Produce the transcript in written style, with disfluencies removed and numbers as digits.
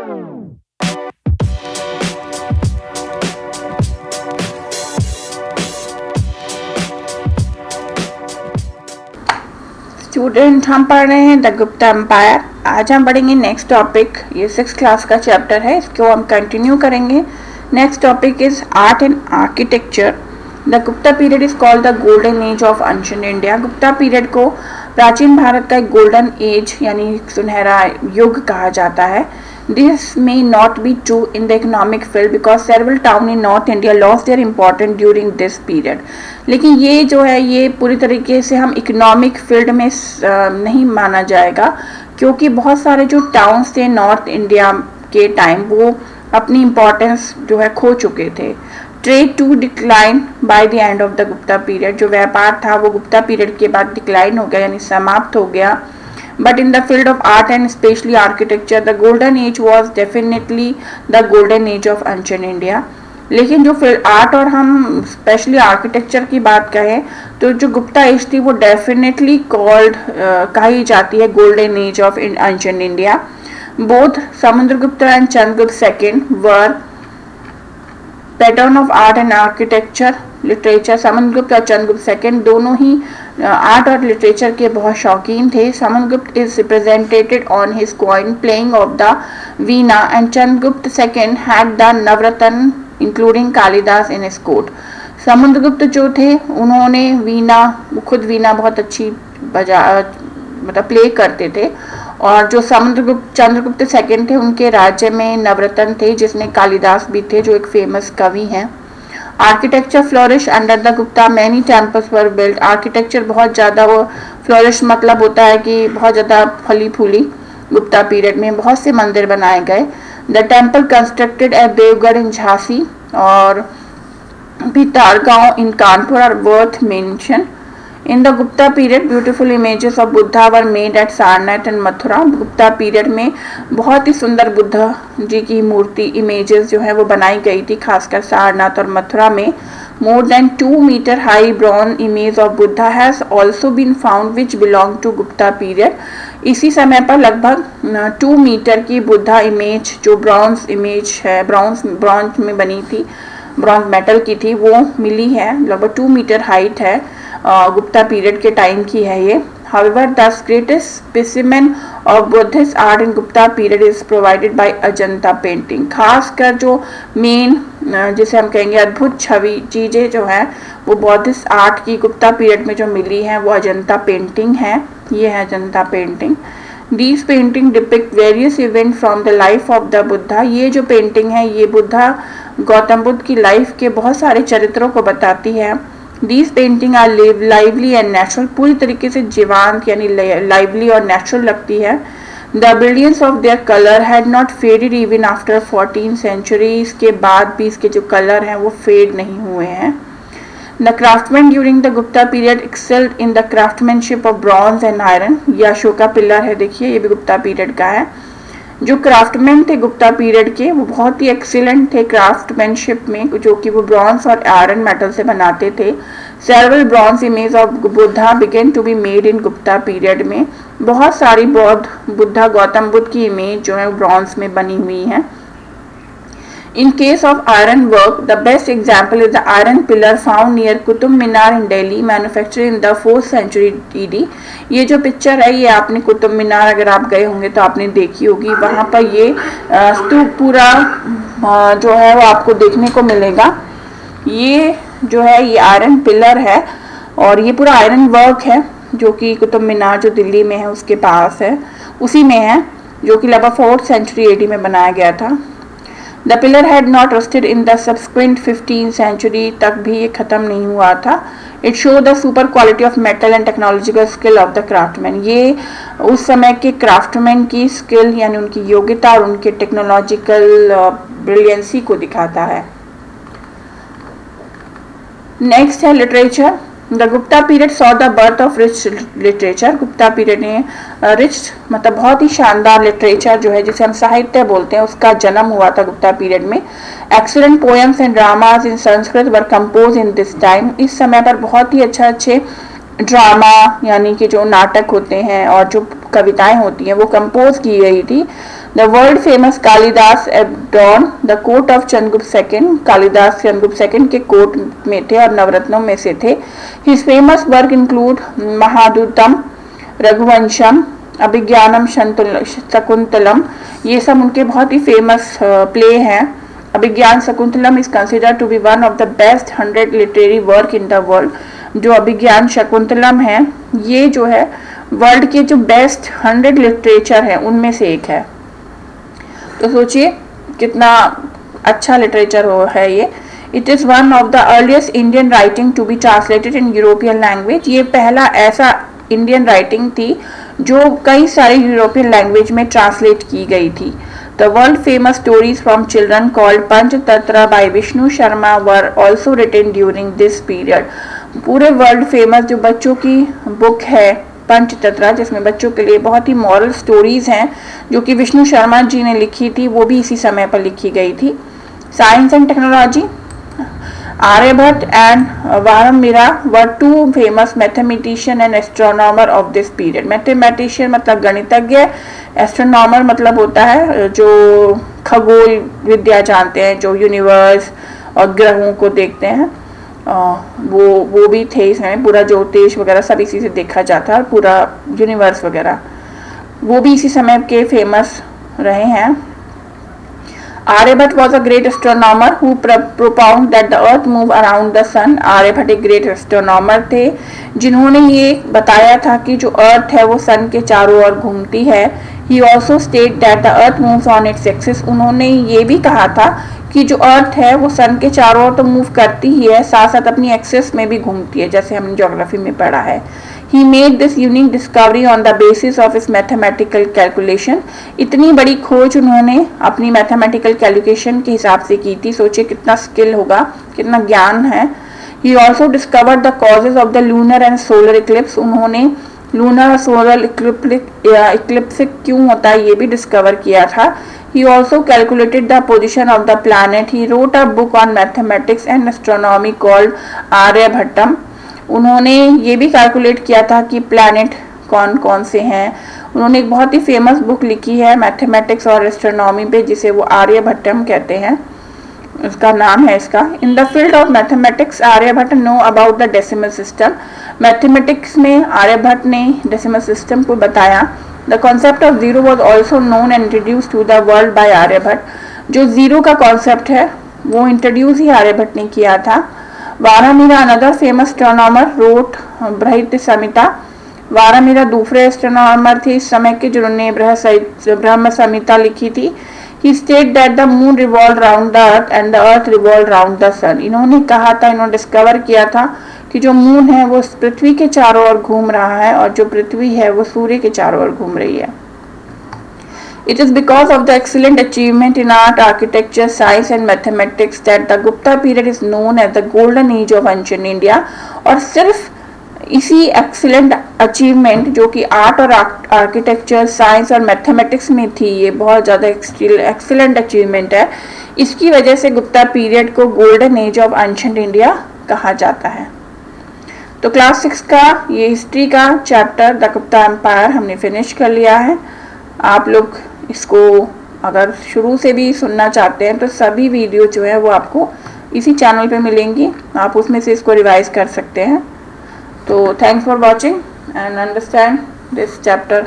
Student, हम पढ़ रहे हैं द गुप्ता एम्पायर। आज हम पढ़ेंगे नेक्स्ट टॉपिक। ये 6th क्लास का चैप्टर है, इसको हम कंटिन्यू करेंगे। Next topic is art and architecture. The Gupta period is called the golden age of ancient India. Gupta period को प्राचीन भारत का एक गोल्डन एज यानी सुनहरा युग कहा जाता है। This may not be true in the economic field because several towns in North India lost their importance during this period. लेकिन ये जो है ये पूरी तरीके से हम इकोनॉमिक फील्ड में नहीं माना जाएगा, क्योंकि बहुत सारे जो टाउन्स थे नॉर्थ इंडिया के टाइम वो अपनी इम्पोर्टेंस जो है खो चुके थे। Trade to decline by the end of the Gupta period. जो व्यापार था वो गुप्ता पीरियड के बाद डिक्लाइन हो गया यानी समाप्त हो गया। But in the field of art and especially architecture, the golden age was definitely the golden age of ancient India. लेकिन जो फिर आर्ट और हम स्पेशली आर्किटेक्चर की बात कहें तो जो गुप्ता एज थी वो डेफिनेटली कॉल्ड कही जाती है golden age of ancient India. Both Samudragupta and Chandragupta second were pattern of art and architecture literature. Samudragupta और चंद्रगुप्त सेकंड दोनों ही आर्ट और लिटरेचर के बहुत शौकीन थे। Samudragupta is represented on his coin playing of the Veena and Chandragupta second had the Navratna including Kalidas in his court. Samudragupta जो थे उन्होंने वीणा, खुद वीणा बहुत अच्छी मतलब प्ले करते थे, और जो चंद्रगुप्त सेकंड थे उनके राज्य में नवरत्न थे जिसमें कालिदास भी थे जो एक फेमस कवि हैं। Architecture flourish under the Gupta, many temples were built. Architecture बहुत ज़्यादा वो फ्लोरिश मतलब होता है कि बहुत ज़्यादा फली फूली। गुप्ता पीरियड में बहुत से मंदिर बनाए गए। The temple constructed at Deogarh in Jhansi और Bhitargaon in Kanpur are worth mention. In the Gupta period beautiful images of Buddha were made at Sarnath and Mathura. Gupta period में बहुत ही सुंदर बुद्ध जी की मूर्ति इमेजेस जो है वो बनाई गई थी, खासकर सारनाथ और मथुरा में। More than 2 metre high bronze image of Buddha has also been found which belong to Gupta period. इसी समय पर लगभग 2 मीटर की बुद्धा इमेज जो ब्रॉन्ज इमेज है, ब्रॉन्ज में बनी थी, ब्रॉन्ज मेटल की थी, वो मिली है। लगभग 2 मीटर हाइट है, गुप्ता पीरियड के टाइम की है ये। However, the greatest specimen of Buddhist art in Gupta period is provided by Ajanta painting. खासकर जो मेन जिसे हम कहेंगे अद्भुत छवि चीजें जो हैं वो बौद्धिस्ट आर्ट की गुप्ता पीरियड में जो मिली हैं वो अजंता पेंटिंग है। ये है Ajanta painting. These painting depict various events from the life of the Buddha। ये जो पेंटिंग है ये बुद्धा गौतम बुद्ध की लाइफ के बहुत सारे चरित्रों को बताती है। These painting are lively and natural, पूरी तरीके से जीवंत यानी लाइवली और नेचुरल लगती है। The brilliance of their colour had not faded even after 14th century। इसके बाद भी इसके जो कलर हैं वो फेड नहीं हुए हैं। The craftsman during the Gupta period excelled in the craftsmanship of bronze and iron. ये अशोका पिलर है, देखिए ये भी गुप्ता पीरियड का है। जो क्राफ्टमैन थे गुप्ता पीरियड के वो बहुत ही एक्सीलेंट थे क्राफ्टमैनशिप में, जो कि वो ब्रॉन्ज और आयरन मेटल से बनाते थे। Several bronze image of Buddha began to be made in Gupta period में। बहुत सारी बुद्धा गौतम बुद्ध की इमेज जो है ब्रॉन्ज में बनी हुई है। In case of iron work, the best example is the iron pillar found near Qutub Minar in Delhi, manufactured in the 4th century AD। ये जो पिक्चर है ये आपने कुतुब मीनार अगर आप गए होंगे तो आपने देखी होगी। वहाँ पर ये स्तूप पूरा जो है वो आपको देखने को मिलेगा। ये जो है ये आयरन पिलर है और ये पूरा आयरन वर्क है जो कि कुतुब मीनार जो दिल्ली में है उसके पास है, उसी में है, जो कि लगभग 4th century AD में बनाया गया था। The pillar had not rusted in the subsequent 15th century, तक भी ये खत्म नहीं हुआ था। It show the super quality of metal and technological skill of the craftsman. ये उस समय के क्राफ्टमैन की स्किल यानी उनकी योग्यता और उनके टेक्नोलॉजिकल ब्रिलियंसी को दिखाता है। नेक्स्ट है literature. The Gupta period saw the birth of rich literature. Gupta period ने रिच मतलब बहुत ही शानदार लिटरेचर जो है जिसे हम साहित्य बोलते हैं उसका जन्म हुआ था गुप्ता पीरियड में। Excellent poems and dramas in Sanskrit were compose in this time. इस समय पर बहुत ही अच्छे ड्रामा यानी कि जो नाटक होते हैं और जो कविताएं होती हैं वो कंपोज की गई थी द वर्ल्ड फेमस कालिदास एब्डॉन the court of Chandragupta second, Kalidasa Chandragupta second के कोर्ट में थे और नवरत्नों में से थे। His famous work include Mahadutam, Raghuvansham, Abhijnanam Shakuntalam, ये सब उनके बहुत ही फेमस प्ले हैं। Abhijnana Shakuntalam is consider to be one of the best 100 literary work in the world. जो अभिज्ञान शकुंतलम है ये जो है वर्ल्ड के जो बेस्ट 100 लिटरेचर है उनमें से एक है। तो सोचिए कितना अच्छा लिटरेचर है ये। It is one of the earliest Indian writing to be translated in European language. ये पहला ऐसा इंडियन राइटिंग थी जो कई सारे यूरोपियन लैंग्वेज में ट्रांसलेट की गई थी। The world famous stories from children called Panchatantra by Vishnu Sharma were also written during this period. पूरे वर्ल्ड फेमस जो बच्चों की बुक है पंचतंत्र, जिसमें बच्चों के लिए बहुत ही मॉरल स्टोरीज हैं जो कि विष्णु शर्मा जी ने लिखी थी, वो भी इसी समय पर लिखी गई थी। Science and technology, Aryabhata and Varahamihira were two famous mathematician and astronomer of this period. Mathematician मतलब गणितज्ञ, एस्ट्रोनॉमर मतलब होता है जो खगोल विद्या जानते हैं, जो यूनिवर्स और ग्रहों को देखते हैं, वो भी थे इसमें। पूरा ज्योतिष वगैरह सब इसी से देखा जाता है और पूरा यूनिवर्स वगैरह वो भी इसी समय के फेमस रहे हैं। Aryabhata was a great astronomer who propounded that the earth move around the sun। Aryabhata एक ग्रेट एस्ट्रोनॉमर थे जिन्होंने ये बताया था कि जो अर्थ है वो सन के चारों ओर घूमती है। He also stated that the earth moves on its axis। उन्होंने ये भी कहा था कि जो अर्थ है वो सन के चारों ओर तो मूव करती ही है, साथ साथ अपनी एक्सिस में भी घूमती है, जैसे हमने ज्योग्राफी में पढ़ा है। He made this unique discovery on the basis of his mathematical calculation। इतनी बड़ी खोज उन्होंने अपनी मैथमेटिकल कैलकुलेशन के हिसाब से की थी। सोचिए कितना स्किल होगा, कितना ज्ञान है। He also discovered the causes of the lunar and solar eclipse। उन्होंने लूनर और सोलर इक्लिप्स क्यों होता है ये भी डिस्कवर किया था। He also calculated the position of the planet। He wrote a book on mathematics and astronomy called आर्यभट्टम। उन्होंने ये भी कैलकुलेट किया था कि प्लैनेट कौन कौन से हैं। उन्होंने एक बहुत ही फेमस बुक लिखी है मैथमेटिक्स और एस्ट्रोनॉमी पे, जिसे वो आर्यभट्टम कहते हैं, उसका नाम है इसका। In the field of mathematics Aryabhatta know about the decimal system. Mathematics में आर्यभट्ट ने डेसिमल सिस्टम को बताया। The concept of zero was also known and introduce to the world by Aryabhatta. जो जीरो का कॉन्सेप्ट है वो इंट्रोड्यूस ही आर्यभट्ट ने किया था। वारामिरा अनदर फेमस एस्ट्रोनॉमर रोट बृहत संहिता। वारामिरा दूसरे एस्ट्रोनॉमर थे इस समय के जिन्होंने ब्रह्म संहिता लिखी थी। He stated that the moon revolved round the earth and the earth revolved round the sun। इन्होंने कहा था, इन्होंने डिस्कवर किया था कि जो मून है वो पृथ्वी के चारों ओर घूम रहा है और जो पृथ्वी है वो सूर्य के चारों ओर घूम रही है। It is because of the excellent achievement in art, architecture, science and mathematics that the Gupta period is known as the golden age of ancient India। और सिर्फ इसी एक्सीलेंट अचीवमेंट जो कि आर्ट और आर्किटेक्चर, साइंस और mathematics में थी, ये बहुत ज़्यादा एक्सीलेंट अचीवमेंट है, इसकी वजह से गुप्ता पीरियड को golden age of ancient India कहा जाता है। तो क्लास 6 का ये हिस्ट्री का चैप्टर द गुप्ता एम्पायर हमने फिनिश कर लिया है। आप लोग इसको अगर शुरू से भी सुनना चाहते हैं तो सभी वीडियो जो है वो आपको इसी चैनल पे मिलेंगी, आप उसमें से इसको रिवाइज कर सकते हैं। तो thanks for watching and understand this chapter